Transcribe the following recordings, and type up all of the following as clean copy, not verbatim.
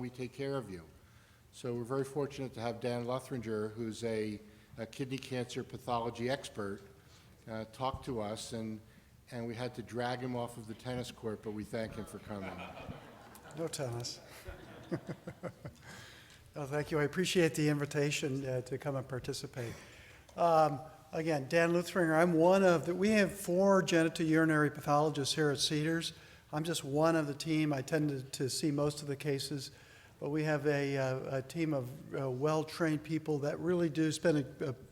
we take care of you. So we're very fortunate to have Dan Luthringer, who's a kidney cancer pathology expert, talk to us, and we had to drag him off of the tennis court, but we thank him for coming. No tennis. Well, thank you. I appreciate the invitation to come and participate. Again, Dan Luthringer. I'm one of we have 4 genitourinary pathologists here at Cedars. I'm just one of the team. I tend to see most of the cases, but we have a team of well-trained people that really do spend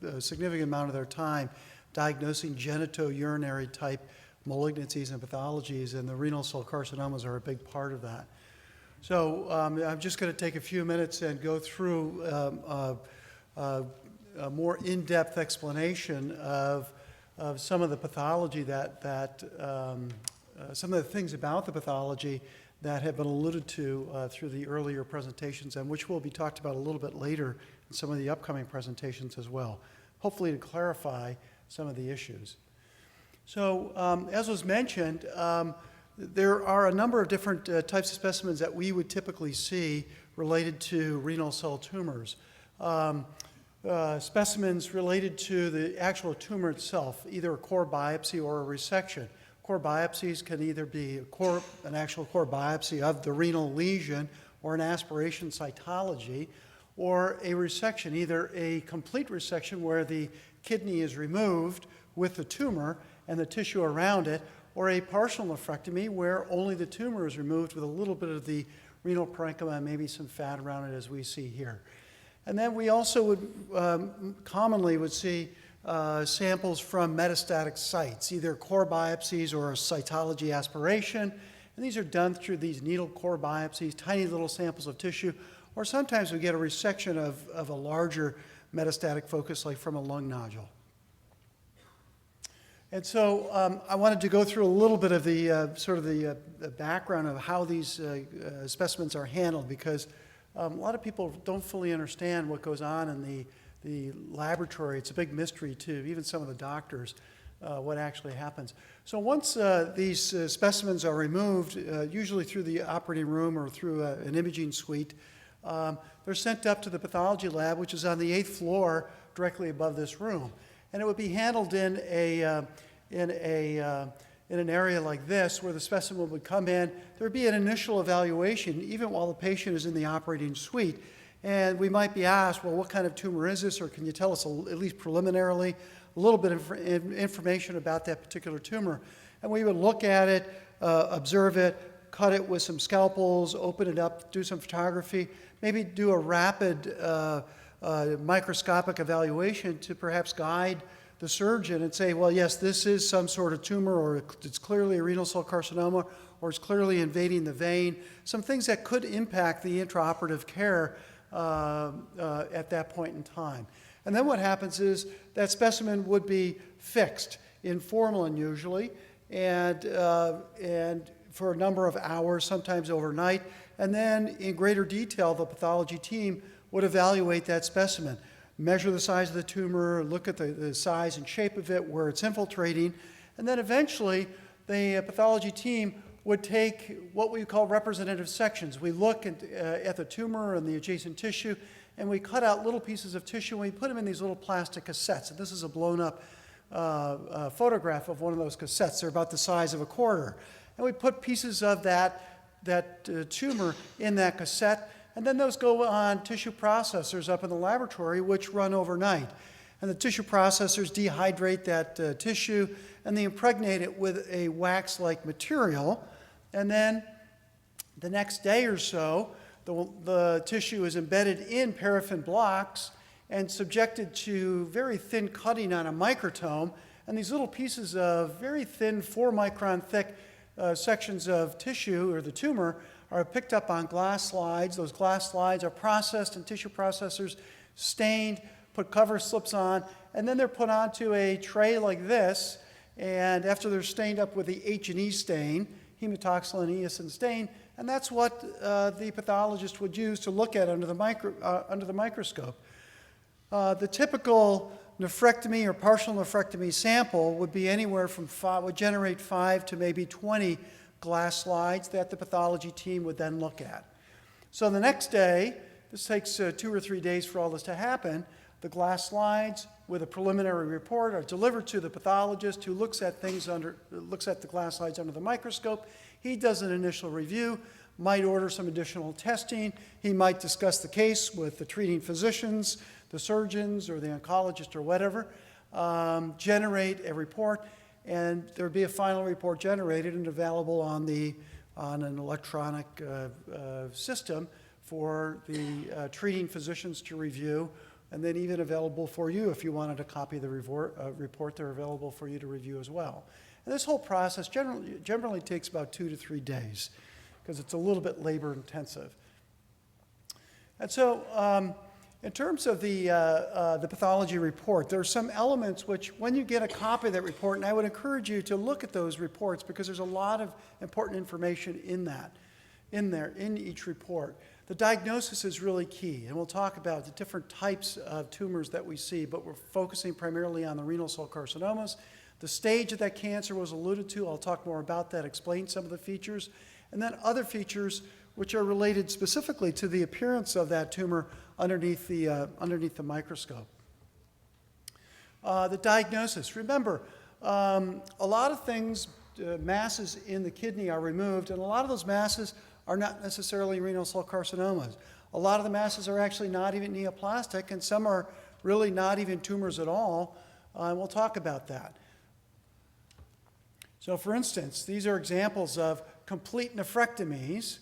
a significant amount of their time diagnosing genitourinary type malignancies and pathologies, and the renal cell carcinomas are a big part of that. So I'm just going to take a few minutes and go through a more in-depth explanation of some of the pathology some of the things about the pathology that have been alluded to through the earlier presentations, and which will be talked about a little bit later in some of the upcoming presentations as well, hopefully to clarify some of the issues. So as was mentioned, there are a number of different types of specimens that we would typically see related to renal cell tumors. Specimens related to the actual tumor itself, either a core biopsy or a resection. Core biopsies can either be an actual core biopsy of the renal lesion or an aspiration cytology, or a resection, either a complete resection where the kidney is removed with the tumor and the tissue around it, or a partial nephrectomy where only the tumor is removed with a little bit of the renal parenchyma and maybe some fat around it, as we see here. And then we also would commonly would see samples from metastatic sites, either core biopsies or a cytology aspiration. And these are done through these needle core biopsies, tiny little samples of tissue, or sometimes we get a resection of a larger metastatic focus, like from a lung nodule. And so I wanted to go through a little bit of the background of how these specimens are handled, because a lot of people don't fully understand what goes on in the laboratory. It's a big mystery to even some of the doctors, what actually happens. So once these specimens are removed, usually through the operating room or through an imaging suite, they're sent up to the pathology lab, which is on the 8th floor directly above this room. And it would be handled in an area like this, where the specimen would come in. There would be an initial evaluation, even while the patient is in the operating suite. And we might be asked, well, what kind of tumor is this? Or can you tell us, at least preliminarily, a little bit of information about that particular tumor? And we would look at it, observe it, cut it with some scalpels, open it up, do some photography, maybe do a rapid microscopic evaluation to perhaps guide the surgeon and say, well, yes, this is some sort of tumor, or it's clearly a renal cell carcinoma, or it's clearly invading the vein, some things that could impact the intraoperative care at that point in time. And then what happens is that specimen would be fixed in formalin usually, and for a number of hours, sometimes overnight, and then in greater detail, the pathology team would evaluate that specimen, measure the size of the tumor, look at the size and shape of it, where it's infiltrating, and then eventually the pathology team would take what we call representative sections. We look at the tumor and the adjacent tissue, and we cut out little pieces of tissue, and we put them in these little plastic cassettes. And this is a blown-up photograph of one of those cassettes. They're about the size of a quarter. And we put pieces of that tumor in that cassette, and then those go on tissue processors up in the laboratory, which run overnight. And the tissue processors dehydrate that tissue, and they impregnate it with a wax-like material. And then the next day or so, the tissue is embedded in paraffin blocks and subjected to very thin cutting on a microtome. And these little pieces of very thin, 4-micron thick sections of tissue, or the tumor, are picked up on glass slides. Those glass slides are processed in tissue processors, stained, put cover slips on, and then they're put onto a tray like this. And after they're stained up with the H&E stain, hematoxylin eosin stain, and that's what the pathologist would use to look at under the microscope. The typical nephrectomy or partial nephrectomy sample would be anywhere from would generate 5 to maybe 20 glass slides that the pathology team would then look at. So the next day, this takes 2 or 3 days for all this to happen, the glass slides with a preliminary report are delivered to the pathologist who looks at the glass slides under the microscope. He does an initial review, might order some additional testing. He might discuss the case with the treating physicians, the surgeons, or the oncologist, or whatever, generate a report, and there would be a final report generated and available on an electronic system for the treating physicians to review, and then even available for you if you wanted a copy of the report. They're available for you to review as well. And this whole process generally takes about 2 to 3 days because it's a little bit labor intensive. And so in terms of the pathology report, there are some elements which, when you get a copy of that report, and I would encourage you to look at those reports because there's a lot of important information in each report. The diagnosis is really key, and we'll talk about the different types of tumors that we see, but we're focusing primarily on the renal cell carcinomas. The stage of that cancer was alluded to. I'll talk more about that, explain some of the features, and then other features which are related specifically to the appearance of that tumor underneath the microscope. The diagnosis. Remember, a lot of things, masses in the kidney are removed, and a lot of those masses are not necessarily renal cell carcinomas. A lot of the masses are actually not even neoplastic, and some are really not even tumors at all, and we'll talk about that. So for instance, these are examples of complete nephrectomies,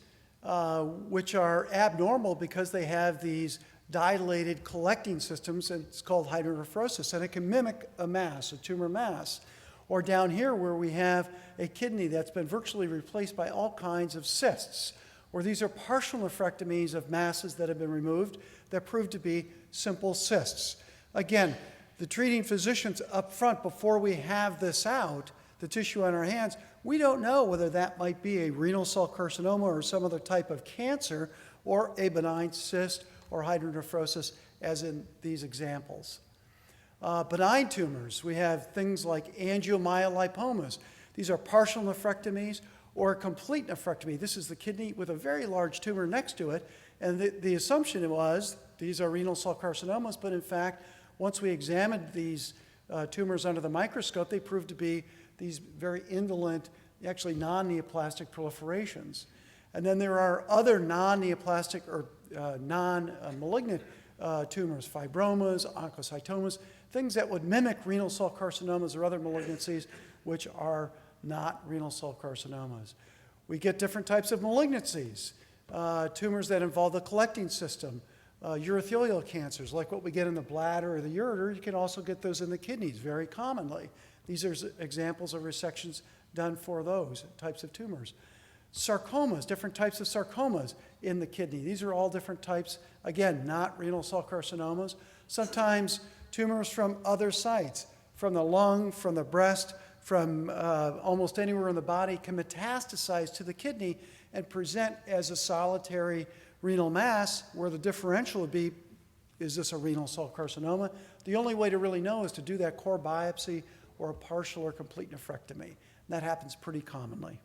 which are abnormal because they have these dilated collecting systems, and it's called hydronephrosis, and it can mimic a mass, a tumor mass. Or down here where we have a kidney that's been virtually replaced by all kinds of cysts, or these are partial nephrectomies of masses that have been removed that prove to be simple cysts. Again, the treating physicians up front, before we have this out, the tissue on our hands, we don't know whether that might be a renal cell carcinoma or some other type of cancer, or a benign cyst or hydronephrosis, as in these examples. Benign tumors, we have things like angiomyolipomas. These are partial nephrectomies or complete nephrectomy. This is the kidney with a very large tumor next to it, and the assumption was these are renal cell carcinomas, but in fact, once we examined these tumors under the microscope, they proved to be these very indolent, actually non-neoplastic proliferations. And then there are other non-neoplastic or non-malignant tumors, fibromas, oncocytomas, things that would mimic renal cell carcinomas or other malignancies, which are not renal cell carcinomas. We get different types of malignancies, tumors that involve the collecting system, urothelial cancers, like what we get in the bladder or the ureter. You can also get those in the kidneys very commonly. These are examples of resections done for those types of tumors. Sarcomas, different types of sarcomas in the kidney. These are all different types, again, not renal cell carcinomas. Sometimes tumors from other sites, from the lung, from the breast, from almost anywhere in the body, can metastasize to the kidney and present as a solitary renal mass, where the differential would be, is this a renal cell carcinoma? The only way to really know is to do that core biopsy or a partial or complete nephrectomy. And that happens pretty commonly.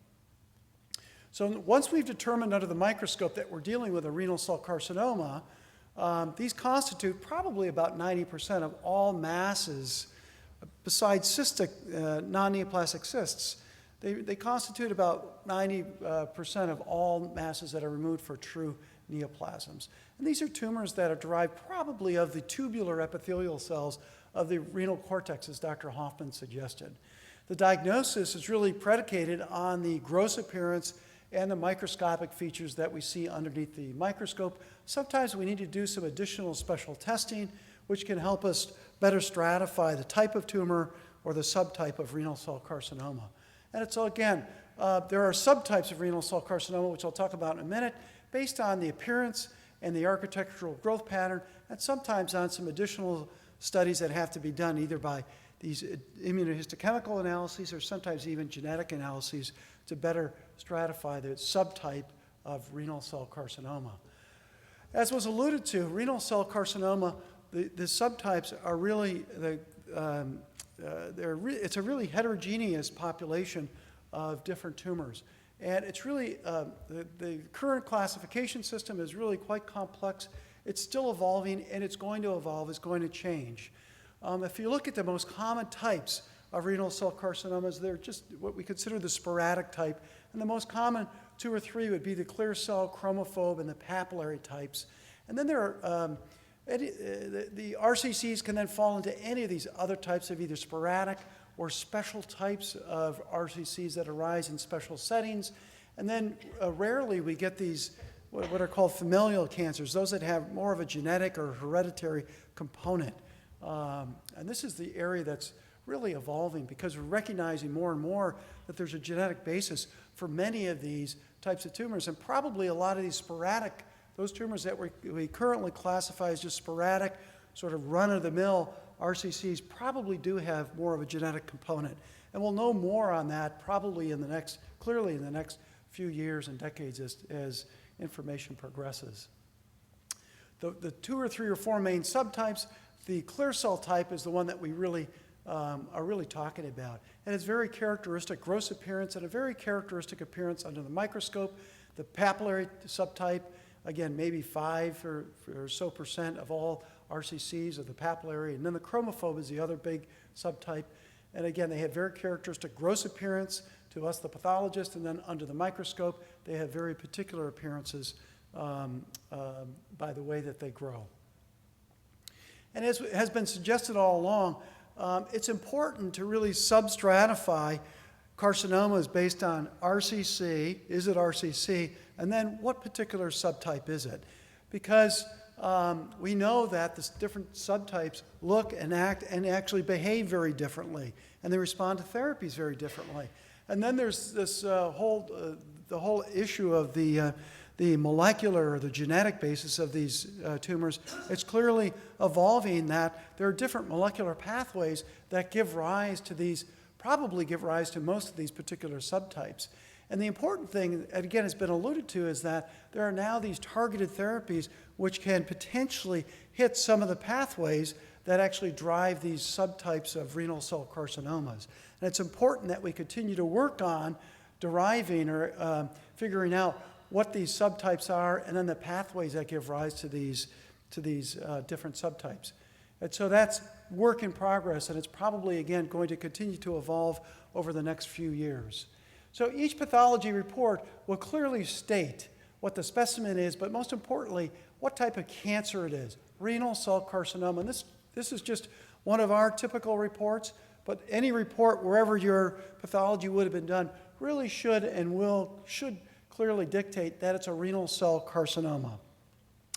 So once we've determined under the microscope that we're dealing with a renal cell carcinoma, these constitute probably about 90% of all masses, besides cystic, non-neoplastic cysts. They constitute about 90% of all masses that are removed for true neoplasms. And these are tumors that are derived probably of the tubular epithelial cells of the renal cortex, as Dr. Hoffman suggested. The diagnosis is really predicated on the gross appearance and the microscopic features that we see underneath the microscope. Sometimes we need to do some additional special testing, which can help us better stratify the type of tumor or the subtype of renal cell carcinoma. And it's, again, there are subtypes of renal cell carcinoma, which I'll talk about in a minute, based on the appearance and the architectural growth pattern, and sometimes on some additional studies that have to be done either by these immunohistochemical analyses or sometimes even genetic analyses to better stratify the subtype of renal cell carcinoma. As was alluded to, renal cell carcinoma, the subtypes are really, it's a really heterogeneous population of different tumors. And it's really, the current classification system is really quite complex. It's still evolving, and it's going to evolve, it's going to change. If you look at the most common types of renal cell carcinomas, they're just what we consider the sporadic type. And the most common 2 or 3 would be the clear cell, chromophobe, and the papillary types. And then there are, the RCCs can then fall into any of these other types of either sporadic or special types of RCCs that arise in special settings. And then rarely we get these what are called familial cancers, those that have more of a genetic or hereditary component. And this is the area that's really evolving because we're recognizing more and more that there's a genetic basis for many of these types of tumors. And probably a lot of these sporadic, those tumors that we currently classify as just sporadic, sort of run-of-the-mill RCCs probably do have more of a genetic component. And we'll know more on that probably clearly in the next few years and decades as information progresses. The 2 or 3 or 4 main subtypes, the clear cell type is the one that we really are really talking about. And it's very characteristic, gross appearance, and a very characteristic appearance under the microscope. The papillary subtype, again, maybe 5 or so % of all RCCs of the papillary. And then the chromophobe is the other big subtype. And again, they have very characteristic gross appearance to us, the pathologist, and then under the microscope, they have very particular appearances by the way that they grow. And as has been suggested all along, it's important to really substratify carcinomas based on RCC, is it RCC, and then what particular subtype is it? Because we know that the different subtypes look and act and actually behave very differently, and they respond to therapies very differently. And then there's this the whole issue of the molecular or the genetic basis of these tumors. It's clearly evolving that there are different molecular pathways that give rise to these, probably give rise to most of these particular subtypes. And the important thing, and again, has been alluded to, is that there are now these targeted therapies which can potentially hit some of the pathways that actually drive these subtypes of renal cell carcinomas. And it's important that we continue to work on deriving or figuring out what these subtypes are and then the pathways that give rise to these different subtypes. And so that's work in progress, and it's probably, again, going to continue to evolve over the next few years. So each pathology report will clearly state what the specimen is, but most importantly, what type of cancer it is, renal cell carcinoma. And this is just one of our typical reports, but any report wherever your pathology would have been done really should clearly dictate that it's a renal cell carcinoma.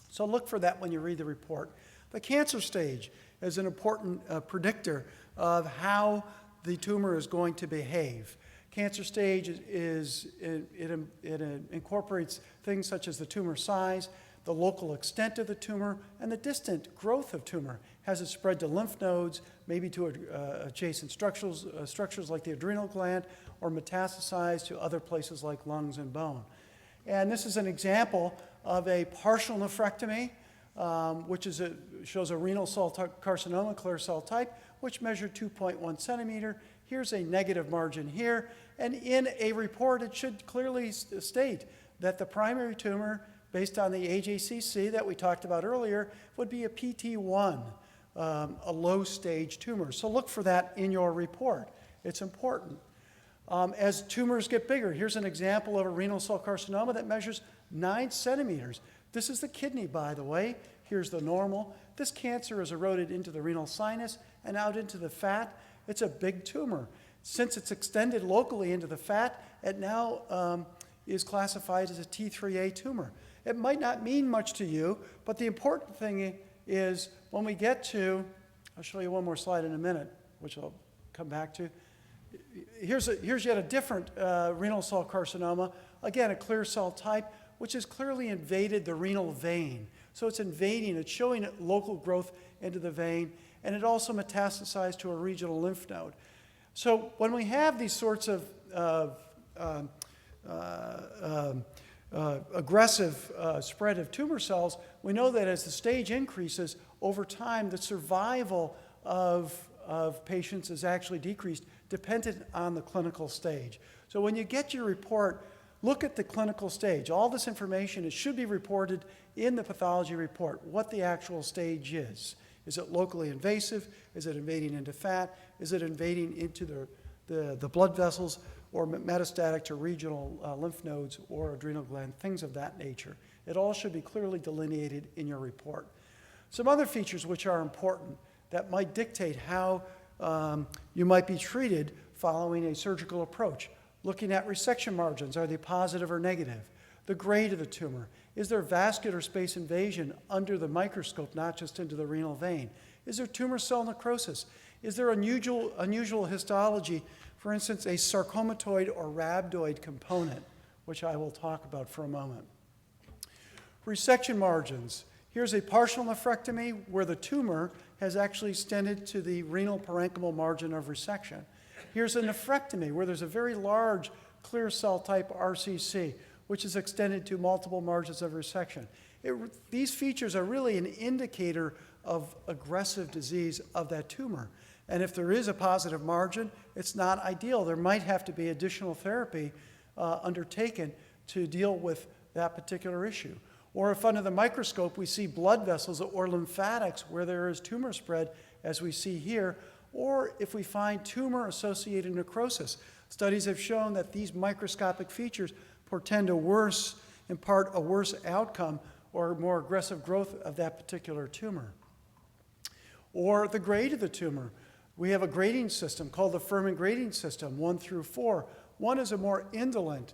So look for that when you read the report. The cancer stage is an important predictor of how the tumor is going to behave. Cancer stage incorporates things such as the tumor size, the local extent of the tumor, and the distant growth of tumor. Has it spread to lymph nodes, maybe to adjacent structures like the adrenal gland, or metastasized to other places like lungs and bone? And this is an example of a partial nephrectomy, which shows a renal cell carcinoma, clear cell type, which measured 2.1 centimeter. Here's a negative margin here. And in a report, it should clearly state that the primary tumor, based on the AJCC that we talked about earlier, would be a PT1, a low-stage tumor. So look for that in your report. It's important. As tumors get bigger, here's an example of a renal cell carcinoma that measures 9 centimeters. This is the kidney, by the way. Here's the normal. This cancer is eroded into the renal sinus and out into the fat. It's a big tumor. Since it's extended locally into the fat, it now is classified as a T3A tumor. It might not mean much to you, but the important thing is when we get to, I'll show you one more slide in a minute, which I'll come back to. Here's yet a different renal cell carcinoma, again, a clear cell type, which has clearly invaded the renal vein. So it's invading, it's showing local growth into the vein, and it also metastasized to a regional lymph node. So when we have these sorts of aggressive spread of tumor cells, we know that as the stage increases, over time, the survival of patients is actually decreased, dependent on the clinical stage. So when you get your report, look at the clinical stage. All this information, it should be reported in the pathology report, what the actual stage is. Is it locally invasive? Is it invading into fat? Is it invading into the blood vessels, or metastatic to regional lymph nodes or adrenal gland, things of that nature? It all should be clearly delineated in your report. Some other features which are important that might dictate how you might be treated following a surgical approach. Looking at resection margins, are they positive or negative? The grade of the tumor. Is there vascular space invasion under the microscope, not just into the renal vein? Is there tumor cell necrosis? Is there unusual histology, for instance, a sarcomatoid or rhabdoid component, which I will talk about for a moment. Resection margins. Here's a partial nephrectomy where the tumor has actually extended to the renal parenchymal margin of resection. Here's a nephrectomy where there's a very large clear cell type RCC, which is extended to multiple margins of resection. These features are really an indicator of aggressive disease of that tumor. And if there is a positive margin, it's not ideal. There might have to be additional therapy undertaken to deal with that particular issue. Or if under the microscope we see blood vessels or lymphatics where there is tumor spread, as we see here, or if we find tumor-associated necrosis. Studies have shown that these microscopic features portend a worse outcome or more aggressive growth of that particular tumor. Or the grade of the tumor. We have a grading system called the Furman grading system, 1 through 4. 1 is a more indolent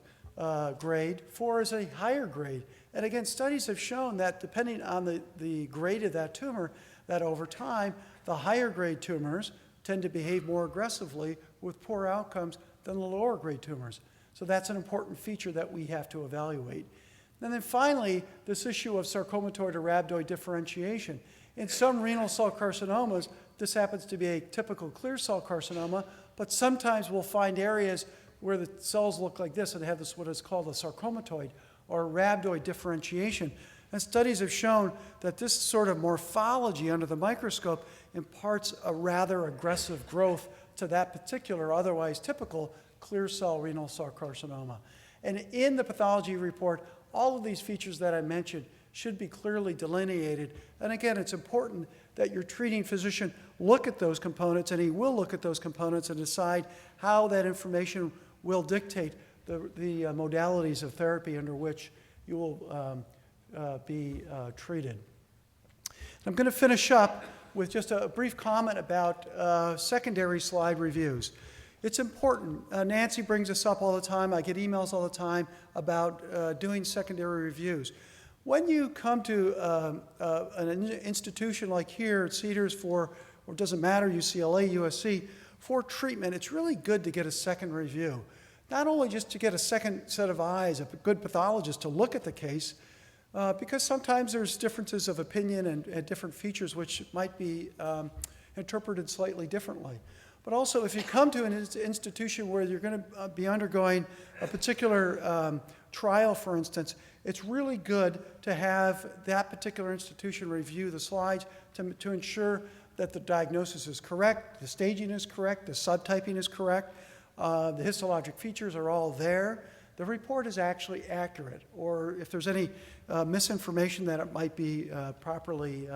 grade, 4 is a higher grade. And again, studies have shown that depending on the grade of that tumor, that over time, the higher grade tumors tend to behave more aggressively with poor outcomes than the lower grade tumors. So that's an important feature that we have to evaluate. And then finally, this issue of sarcomatoid or rhabdoid differentiation. In some renal cell carcinomas, this happens to be a typical clear cell carcinoma, but sometimes we'll find areas where the cells look like this and have this what is called a sarcomatoid or rhabdoid differentiation. And studies have shown that this sort of morphology under the microscope imparts a rather aggressive growth to that particular, otherwise typical, clear cell renal cell carcinoma. And in the pathology report, all of these features that I mentioned should be clearly delineated. And again, it's important that your treating physician look at those components, and he will look at those components and decide how that information will dictate the modalities of therapy under which you will be treated. I'm going to finish up with just a brief comment about secondary slide reviews. It's important. Nancy brings this up all the time. I get emails all the time about doing secondary reviews. When you come to an institution like here at Cedars or it doesn't matter, UCLA, USC, for treatment, it's really good to get a second review. Not only just to get a second set of eyes, a good pathologist to look at the case, because sometimes there's differences of opinion and different features which might be interpreted slightly differently. But also, if you come to an institution where you're going to be undergoing a particular trial, for instance, it's really good to have that particular institution review the slides to ensure that the diagnosis is correct, the staging is correct, the subtyping is correct, the histologic features are all there. The report is actually accurate, or if there's any misinformation, that it might be properly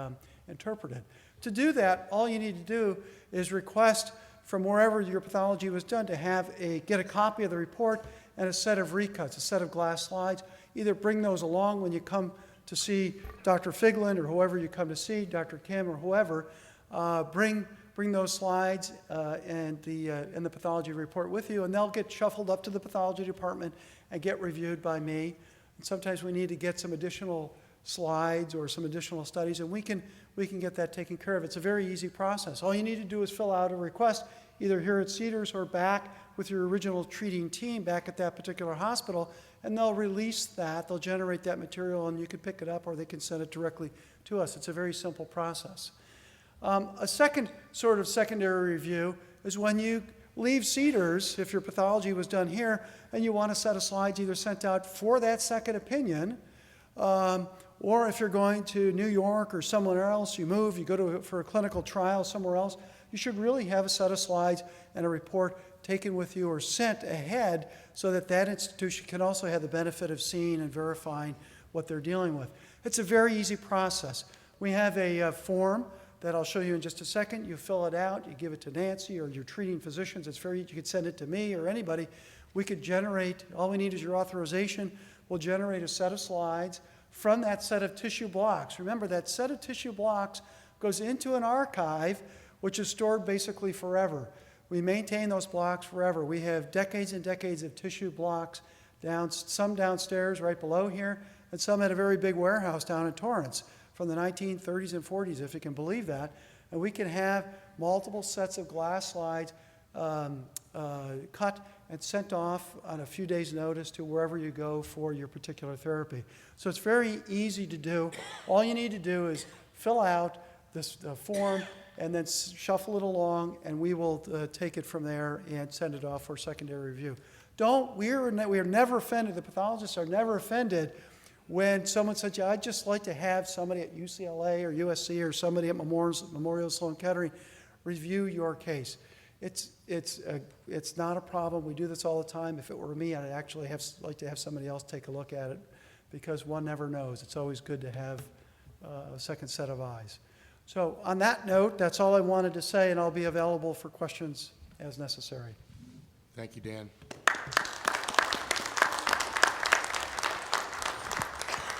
interpreted. To do that, all you need to do is request from wherever your pathology was done to get a copy of the report and a set of recuts, a set of glass slides. Either bring those along when you come to see Dr. Figland or whoever you come to see, Dr. Kim or whoever. Bring those slides and the pathology report with you, and they'll get shuffled up to the pathology department and get reviewed by me. And sometimes we need to get some additional slides or some additional studies, and we can get that taken care of. It's a very easy process. All you need to do is fill out a request, either here at Cedars or back with your original treating team back at that particular hospital, and they'll release that, they'll generate that material, and you can pick it up or they can send it directly to us. It's a very simple process. A second sort of secondary review is when you leave Cedars, if your pathology was done here, and you want a set of slides either sent out for that second opinion, or if you're going to New York or somewhere else, you move, you go for a clinical trial somewhere else, you should really have a set of slides and a report taken with you or sent ahead so that that institution can also have the benefit of seeing and verifying what they're dealing with. It's a very easy process. We have a form that I'll show you in just a second. You fill it out, you give it to Nancy or your treating physicians. It's very, you could send it to me or anybody. We could generate, all we need is your authorization. We'll generate a set of slides from that set of tissue blocks. Remember, that set of tissue blocks goes into an archive, which is stored basically forever. We maintain those blocks forever. We have decades and decades of tissue blocks, some downstairs right below here, and some at a very big warehouse down in Torrance from the 1930s and 40s, if you can believe that. And we can have multiple sets of glass slides cut and sent off on a few days' notice to wherever you go for your particular therapy. So it's very easy to do. All you need to do is fill out this form and then shuffle it along, and we will take it from there and send it off for secondary review. We are never offended, the pathologists are never offended when someone says, yeah, I'd just like to have somebody at UCLA or USC or somebody at Memorial Sloan Kettering review your case. It's not a problem. We do this all the time. If it were me, I'd actually like to have somebody else take a look at it because one never knows. It's always good to have a second set of eyes. So on that note, that's all I wanted to say, and I'll be available for questions as necessary. Thank you, Dan.